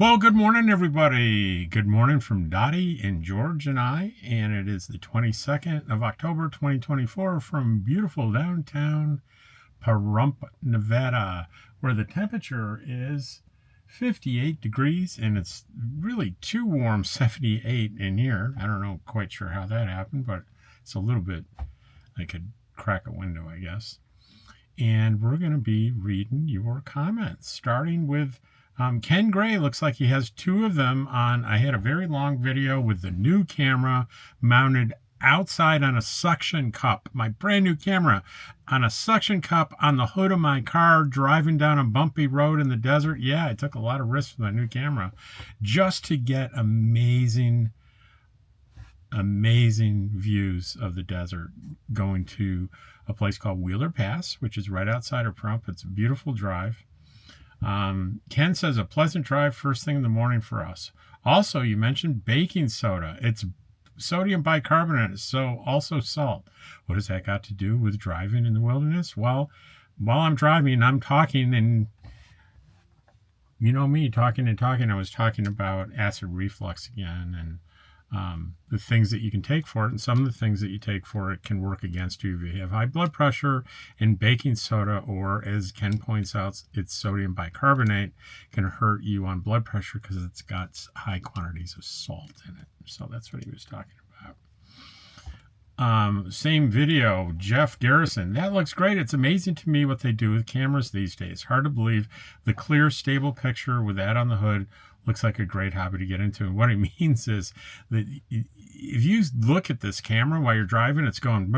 Well, good morning, everybody. Good morning from Dottie and George and I. And it is the 22nd of October, 2024 from beautiful downtown Pahrump, Nevada, where the temperature is 58 degrees and it's really too warm, 78 in here. I don't know, quite sure how that happened, but it's a little bit, I could crack a window, I guess. And we're going to be reading your comments, starting with Ken Gray. Looks like he has two of them on. I had a very long video with the new camera mounted outside on a suction cup, my brand new camera on a suction cup on the hood of my car, driving down a bumpy road in the desert. Yeah, I took a lot of risks with my new camera just to get amazing views of the desert, going to a place called Wheeler Pass, which is right outside of Pahrump. It's a beautiful drive. Ken says a pleasant drive first thing in the morning for us. Also, you mentioned baking soda. It's sodium bicarbonate, so also salt. What has that got to do with driving in the wilderness? Well, while I'm driving, I'm talking, and you know me, talking and talking. I was talking about acid reflux again, and the things that you can take for it, and some of the things that you take for it can work against you if you have high blood pressure. And baking soda, or as Ken points out, it's sodium bicarbonate, can hurt you on blood pressure because it's got high quantities of salt in it. So that's what he was talking about. Same video, Jeff Garrison. That looks great. It's amazing to me what they do with cameras these days. Hard to believe the clear, stable picture with that on the hood looks like a great hobby to get into. And what it means is that if you look at this camera while you're driving, it's going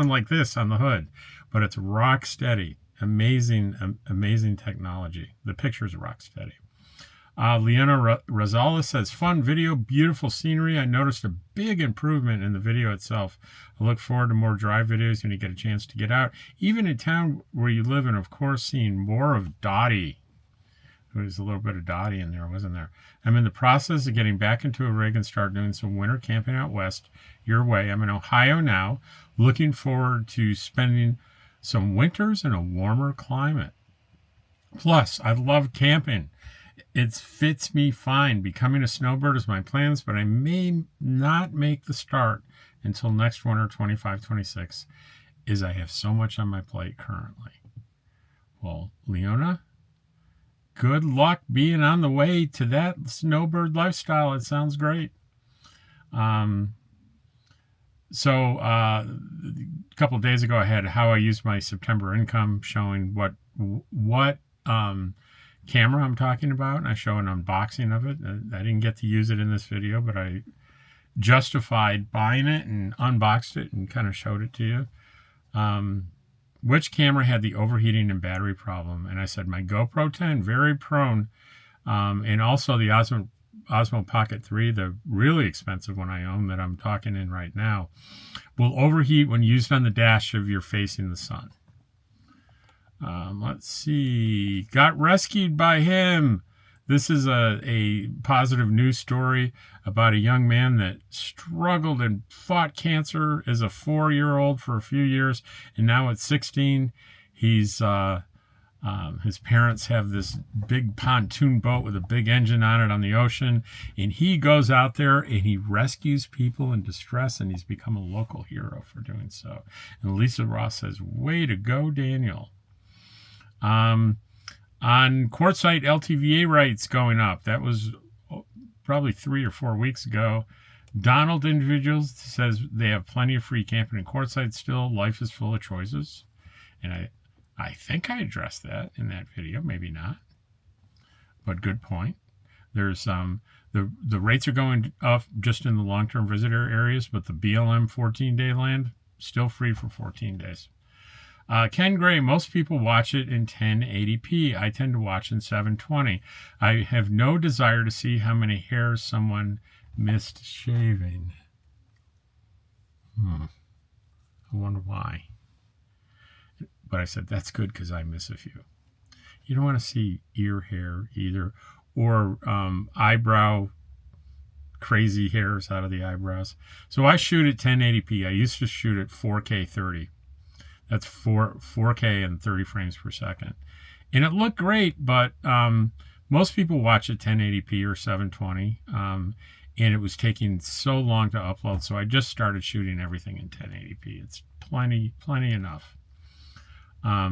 like this on the hood, but it's rock steady. Amazing technology. The picture's rock steady. Leona Rosales says, fun video, beautiful scenery. I noticed a big improvement in the video itself. I look forward to more drive videos when you get a chance to get out, even in town where you live, and of course seeing more of Dottie. There was a little bit of Dottie in there, wasn't there? I'm in the process of getting back into a rig and start doing some winter camping out west your way. I'm in Ohio now, looking forward to spending some winters in a warmer climate. Plus, I love camping. It fits me fine. Becoming a snowbird is my plans, but I may not make the start until next winter, 25-26, as I have so much on my plate currently. Well, Leona, good luck being on the way to that snowbird lifestyle. It sounds great. So a couple of days ago, I had how I used my September income, showing what camera I'm talking about, and I show an unboxing of it. I didn't get to use it in this video, but I justified buying it and unboxed it and kind of showed it to you. Which camera had the overheating and battery problem? And I said my GoPro 10, very prone, and also the Osmo Pocket 3, the really expensive one I own that I'm talking in right now, will overheat when used on the dash if you're facing the sun. Let's see. Got rescued by him. This is a positive news story about a young man that struggled and fought cancer as a 4-year-old for a few years, and now at 16, he's his parents have this big pontoon boat with a big engine on it on the ocean, and he goes out there and he rescues people in distress, and he's become a local hero for doing so. And Lisa Ross says, "Way to go, Daniel." On quartzsite LTVA rights going up. That was probably 3 or 4 weeks ago. Donald Individuals says they have plenty of free camping in quartzsite still. Life is full of choices. And I think I addressed that in that video. Maybe not. But good point. There's the rates are going up just in the long-term visitor areas, but the BLM 14-day land still free for 14 days. Ken Gray, most people watch it in 1080p. I tend to watch in 720. I have no desire to see how many hairs someone missed shaving. I wonder why. But I said, that's good because I miss a few. You don't want to see ear hair either, or eyebrow crazy hairs out of the eyebrows. So I shoot at 1080p. I used to shoot at 4K 30. That's 4K and 30 frames per second. And it looked great, but Most people watch at 1080p or 720, and it was taking so long to upload, so I just started shooting everything in 1080p. It's plenty enough. A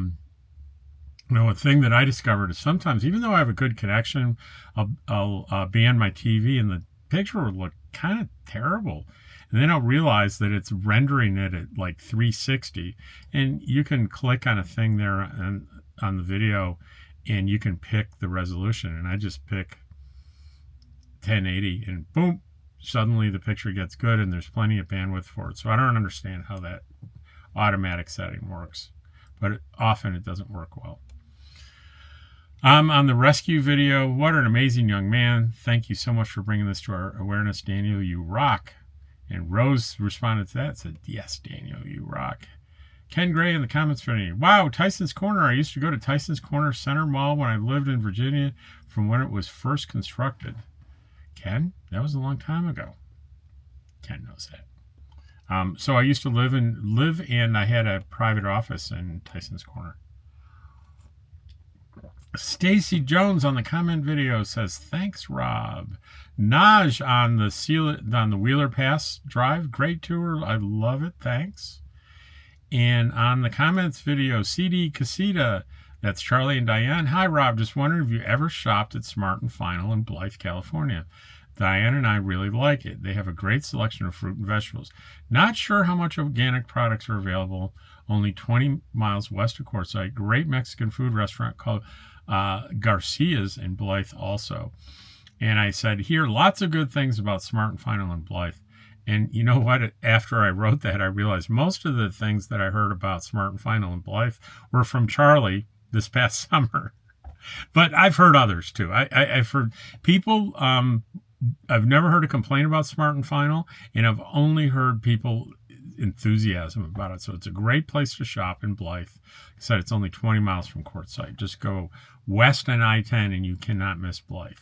thing that I discovered is sometimes, even though I have a good connection, I'll be on my TV and the picture will look kind of terrible. And then I'll realize that it's rendering it at like 360. And you can click on a thing there on the video and you can pick the resolution. And I just pick 1080 and boom, suddenly the picture gets good and there's plenty of bandwidth for it. So I don't understand how that automatic setting works, but often it doesn't work well. On the rescue video, what an amazing young man. Thank you so much for bringing this to our awareness, Daniel. You rock. And Rose responded to that, said, yes, Daniel, you rock. Ken Gray in the comments for me. Wow, Tyson's Corner. I used to go to Tyson's Corner Center Mall when I lived in Virginia from when it was first constructed. Ken, that was a long time ago. Ken knows that. So I used to live and I had a private office in Tyson's Corner. Stacy Jones on the comment video says, thanks, Rob. Naj on the Wheeler Pass Drive. Great tour. I love it. Thanks. And on the comments video, CD Casita, that's Charlie and Diane. Hi, Rob. Just wondering if you ever shopped at Smart and Final in Blythe, California. Diane and I really like it. They have a great selection of fruit and vegetables. Not sure how much organic products are available. Only 20 miles west of Quartzsite. Great Mexican food restaurant called Garcia's in Blythe also. And I said, here, lots of good things about Smart and Final in Blythe. And you know what? After I wrote that, I realized most of the things that I heard about Smart and Final in Blythe were from Charlie this past summer. But I've heard others too. I've heard people, I've never heard a complaint about Smart and Final, and I've only heard people enthusiasm about it. So it's a great place to shop in Blythe. Like I said, it's only 20 miles from Quartzsite. Just go west on I-10 and you cannot miss Blythe.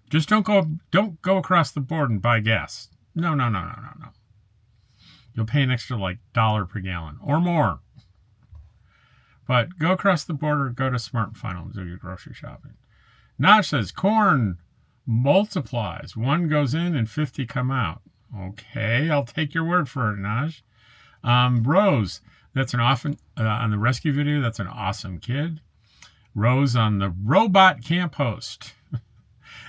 Just don't go across the board and buy gas. No. You'll pay an extra like $1 per gallon or more. But go across the border, go to Smart and Final and do your grocery shopping. Naj says, corn multiplies. 1 goes in and 50 come out. Okay, I'll take your word for it, Naj. Rose, that's on the rescue video, that's an awesome kid. Rose on the robot camp host.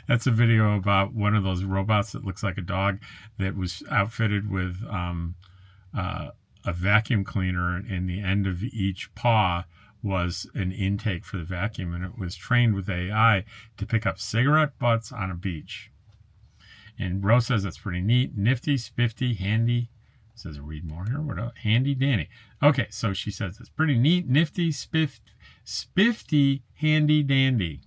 That's a video about one of those robots that looks like a dog that was outfitted with a vacuum cleaner, and the end of each paw was an intake for the vacuum, and it was trained with AI to pick up cigarette butts on a beach. And Rose says that's pretty neat, nifty, spiffy, handy. It says read more here. What else? Handy dandy. Okay, so she says it's pretty neat, nifty, spiffy, handy dandy.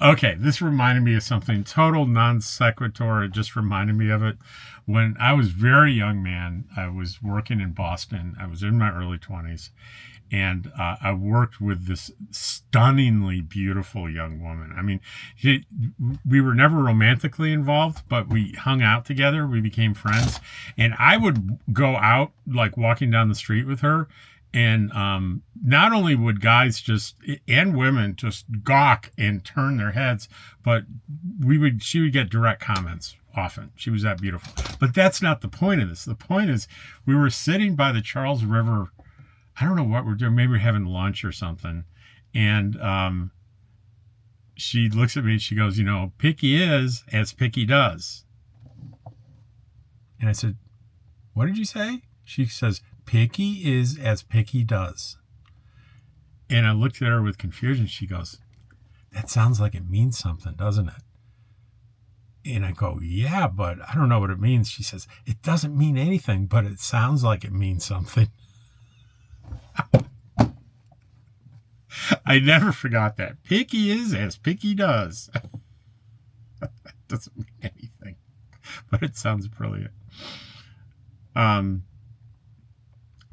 Okay, this reminded me of something total non sequitur. It just reminded me of it. When I was very young man, I was working in Boston. I was in my early 20s, and I worked with this stunningly beautiful young woman. I mean, we were never romantically involved, but we hung out together. We became friends, and I would go out like walking down the street with her. And not only would guys and women just gawk and turn their heads, but she would get direct comments often. She was that beautiful. But that's not the point of this. The point is we were sitting by the Charles River. I don't know what we're doing. Maybe we're having lunch or something. And she looks at me and she goes, picky is as picky does. And I said, what did you say? She says, picky is as picky does. And I looked at her with confusion. She goes, that sounds like it means something, doesn't it? And I go, yeah, but I don't know what it means. She says, it doesn't mean anything, but it sounds like it means something. I never forgot that. Picky is as picky does. It doesn't mean anything, but it sounds brilliant.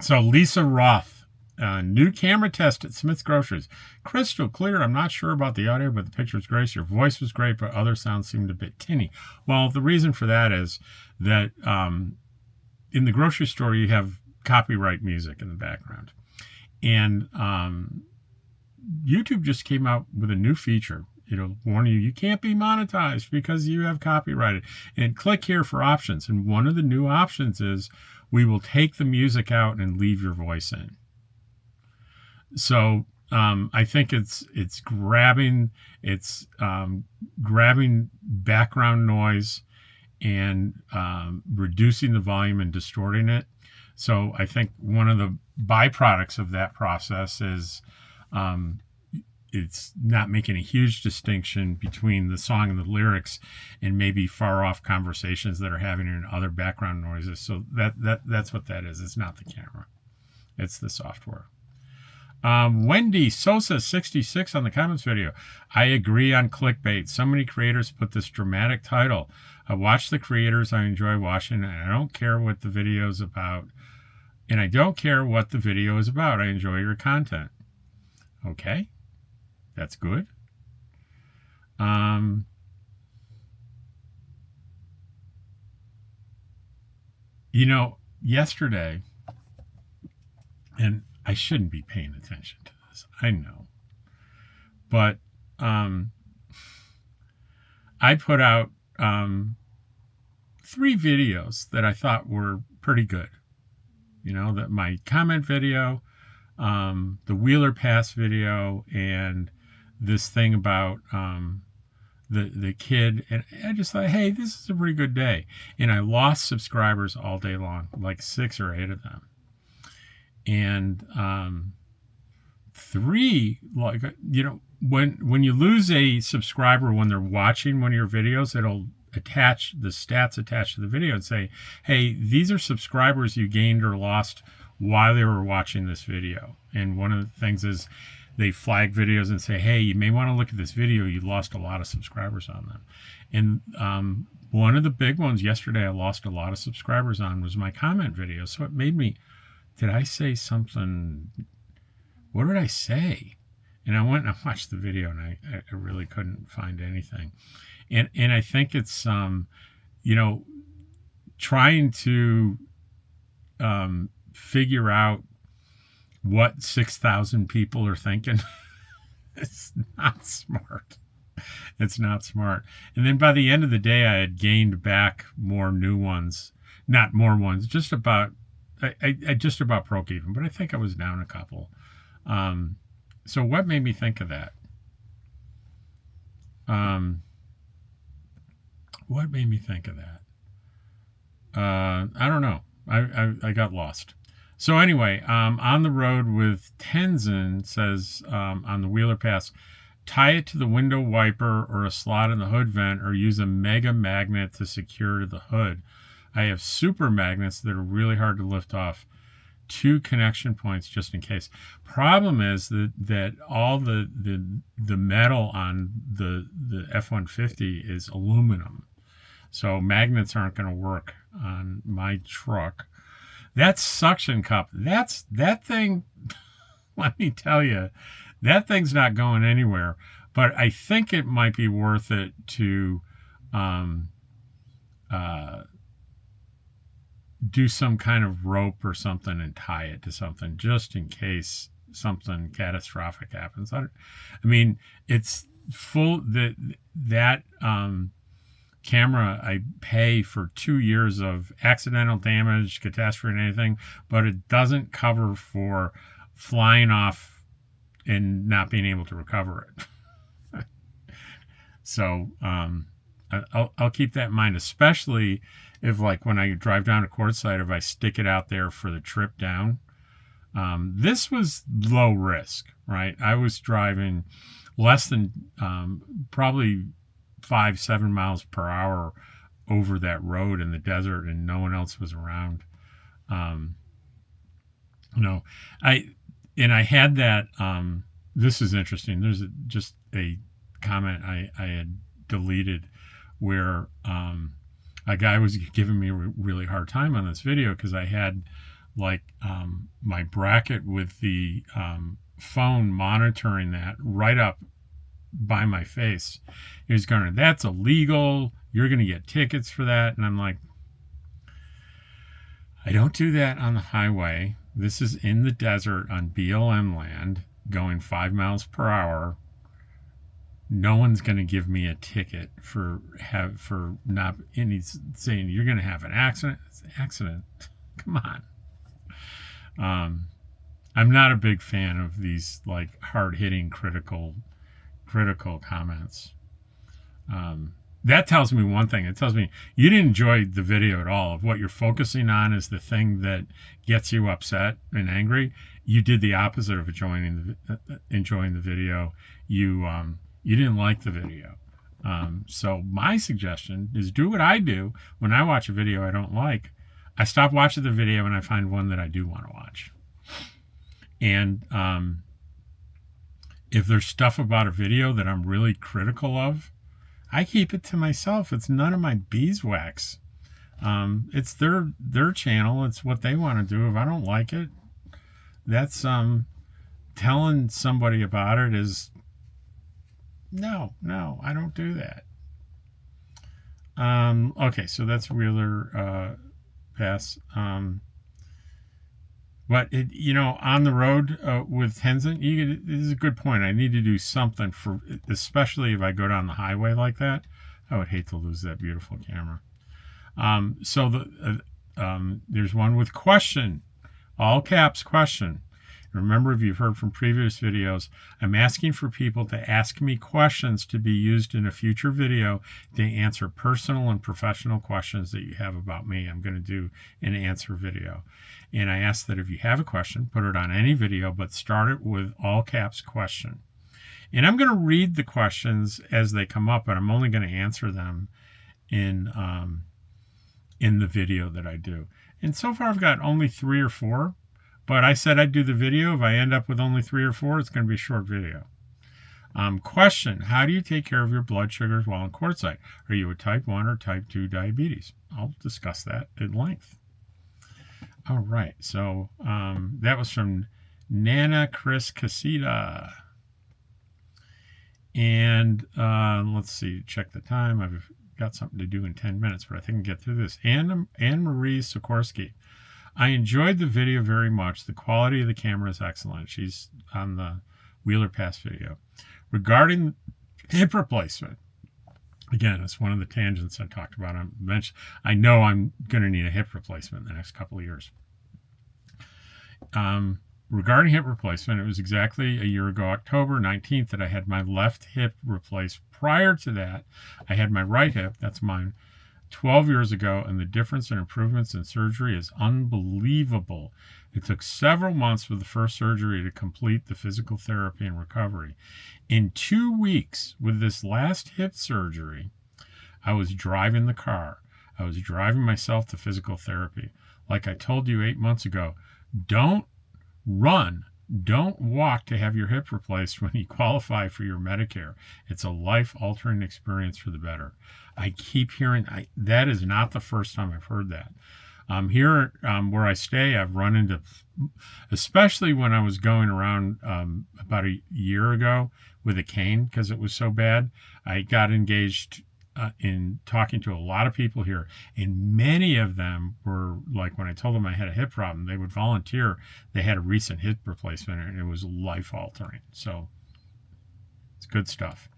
So Lisa Roth, new camera test at Smith's Groceries. Crystal clear. I'm not sure about the audio, but the picture was great. Your voice was great, but other sounds seemed a bit tinny. Well, the reason for that is that in the grocery store, you have copyright music in the background. And YouTube just came out with a new feature. It'll warn you can't be monetized because you have copyrighted. And click here for options. And one of the new options is we will take the music out and leave your voice in. So I think it's grabbing background noise and reducing the volume and distorting it. So I think one of the byproducts of that process is it's not making a huge distinction between the song and the lyrics and maybe far off conversations that are having in other background noises. So that's what that is. It's not the camera. It's the software. Wendy Sosa 66 on the comments video. I agree on clickbait. So many creators put this dramatic title. I watch the creators I enjoy watching, and I don't care what the video is about. And I don't care what the video is about. I enjoy your content. Okay. That's good. You know, yesterday, and I shouldn't be paying attention to this, I know. But I put out 3 videos that I thought were pretty good. You know, that my comment video, the Wheeler Pass video, and this thing about the kid. And I just thought, hey, this is a pretty good day. And I lost subscribers all day long, like 6 or 8 of them. And 3, like, you know, when you lose a subscriber when they're watching one of your videos, it'll attach the stats attached to the video and say, hey, these are subscribers you gained or lost while they were watching this video. And one of the things is they flag videos and say, hey, you may want to look at this video. You lost a lot of subscribers on them. And one of the big ones yesterday I lost a lot of subscribers on was my comment video. So it made me, did I say something? What did I say? And I went and I watched the video, and I really couldn't find anything. And I think it's, you know, trying to figure out what 6,000 people are thinking. It's not smart. It's not smart. And then by the end of the day, I had gained back more new ones, not more ones, just about, I just about broke even, but I think I was down a couple. So what made me think of that? What made me think of that? I don't know. I got lost. So anyway, on the road with Tenzin says on the Wheeler Pass, tie it to the window wiper or a slot in the hood vent, or use a mega magnet to secure to the hood. I have super magnets that are really hard to lift off. 2 connection points just in case. Problem is that all the metal on the F-150 is aluminum. So magnets aren't going to work on my truck. That suction cup, that thing, let me tell you, that thing's not going anywhere. But I think it might be worth it to do some kind of rope or something and tie it to something just in case something catastrophic happens. I mean, it's full that camera I pay for 2 years of accidental damage, catastrophe, and anything, but it doesn't cover for flying off and not being able to recover it. So I'll keep that in mind, especially if, like, when I drive down to quartzsite, if I stick it out there for the trip down. This was low risk, right? I was driving less than probably 5-7 miles per hour over that road in the desert, and no one else was around. I had that. This is interesting. There's just a comment I had deleted where a guy was giving me a really hard time on this video because I had like my bracket with the phone monitoring that right up by my face. He was going, that's illegal. You're going to get tickets for that. And I'm like, I don't do that on the highway. This is in the desert on BLM land, going 5 miles per hour. No one's going to give me a ticket for not, and he's saying you're going to have an accident. It's an accident. Come on. I'm not a big fan of these like hard-hitting critical comments. That tells me one thing. It tells me you didn't enjoy the video at all. If what you're focusing on is the thing that gets you upset and angry, you did the opposite of enjoying the video. You didn't like the video. So my suggestion is do what I do when I watch a video I don't like. I stop watching the video and I find one that I do want to watch. And if there's stuff about a video that I'm really critical of, I keep it to myself. It's none of my beeswax. It's their channel. It's what they want to do. If I don't like it, that's telling somebody about it is no, I don't do that. Okay, so that's Wheeler Pass. But on the road with Tenzin, this is a good point. I need to do something for, especially if I go down the highway like that. I would hate to lose that beautiful camera. There's one with question, all caps question. Remember, if you've heard from previous videos, I'm asking for people to ask me questions to be used in a future video to answer personal and professional questions that you have about me. I'm going to do an answer video. And I ask that if you have a question, put it on any video, but start it with all caps question. And I'm going to read the questions as they come up, but I'm only going to answer them in the video that I do. And so far I've got only 3 or 4. But I said I'd do the video. If I end up with only 3 or 4, it's going to be a short video. Question, how do you take care of your blood sugars while on quartzsite? Are you a type 1 or type 2 diabetes? I'll discuss that at length. All right, so that was from Nana Chris Casita. And let's see, check the time. I've got something to do in 10 minutes, but I think I can get through this. Anne Marie Sikorsky. I enjoyed the video very much. The quality of the camera is excellent. She's on the Wheeler Pass video. Regarding hip replacement, again, it's one of the tangents I talked about. I know I'm going to need a hip replacement in the next couple of years. Regarding hip replacement, it was exactly a year ago, October 19th, that I had my left hip replaced. Prior to that, I had my right hip, that's mine, 12 years ago, and the difference in improvements in surgery is unbelievable. It took several months for the first surgery to complete the physical therapy and recovery. In 2 weeks, with this last hip surgery, I was driving the car. I was driving myself to physical therapy. Like I told you 8 months ago, don't run. Don't walk to have your hip replaced when you qualify for your Medicare. It's a life-altering experience for the better. I keep hearing, that is not the first time I've heard that. Here where I stay, I've run into, especially when I was going around about a year ago with a cane because it was so bad, I got engaged in talking to a lot of people here, and many of them were like, when I told them I had a hip problem, they would volunteer. They had a recent hip replacement and it was life-altering. So it's good stuff.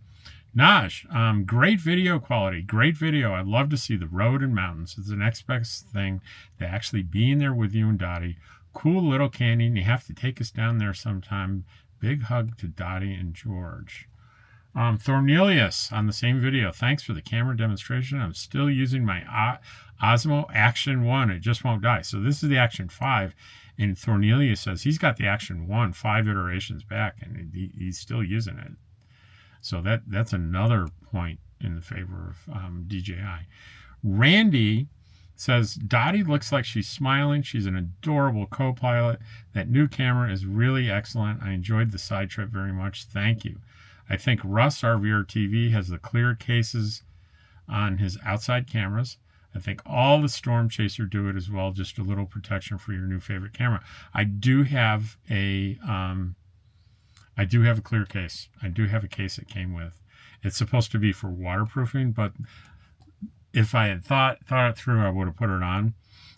Naj, great video quality, great video. I love to see the road and mountains. It's the next best thing to actually being there with you and Dottie. Cool little canyon. You have to take us down there sometime. Big hug to Dottie and George. Thornelius on the same video. Thanks for the camera demonstration. I'm still using my Osmo Action 1. It just won't die. So this is the Action 5. And Thornelius says he's got the Action 1 5 iterations back, and he's still using it. So that's another point in the favor of DJI. Randy says, Dottie looks like she's smiling. She's an adorable co-pilot. That new camera is really excellent. I enjoyed the side trip very much. Thank you. I think Russ, RVR TV, has the clear cases on his outside cameras. I think all the Storm Chaser do it as well. Just a little protection for your new favorite camera. I do have a clear case. I do have a case it came with. It's supposed to be for waterproofing, but if I had thought it through, I would have put it on.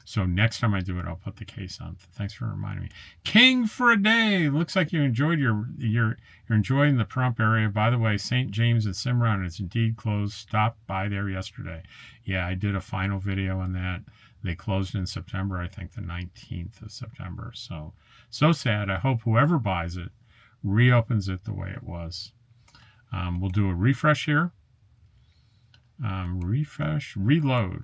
So next time I do it, I'll put the case on. Thanks for reminding me. King for a day. Looks like you enjoyed you're enjoying the Pahrump area. By the way, St. James and Cimarron is indeed closed. Stopped by there yesterday. Yeah, I did a final video on that. They closed in September, I think the 19th of September. So sad. I hope whoever buys it reopens it the way it was. We'll do a refresh here. Refresh, reload.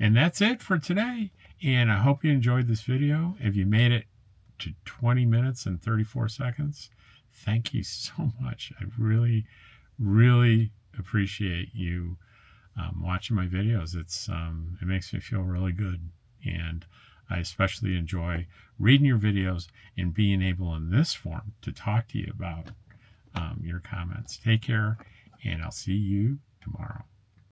And that's it for today. And I hope you enjoyed this video. If you made it to 20 minutes and 34 seconds, thank you so much. I really, really appreciate you watching my videos. It makes me feel really good. And I especially enjoy reading your videos and being able in this form to talk to you about your comments. Take care, and I'll see you tomorrow.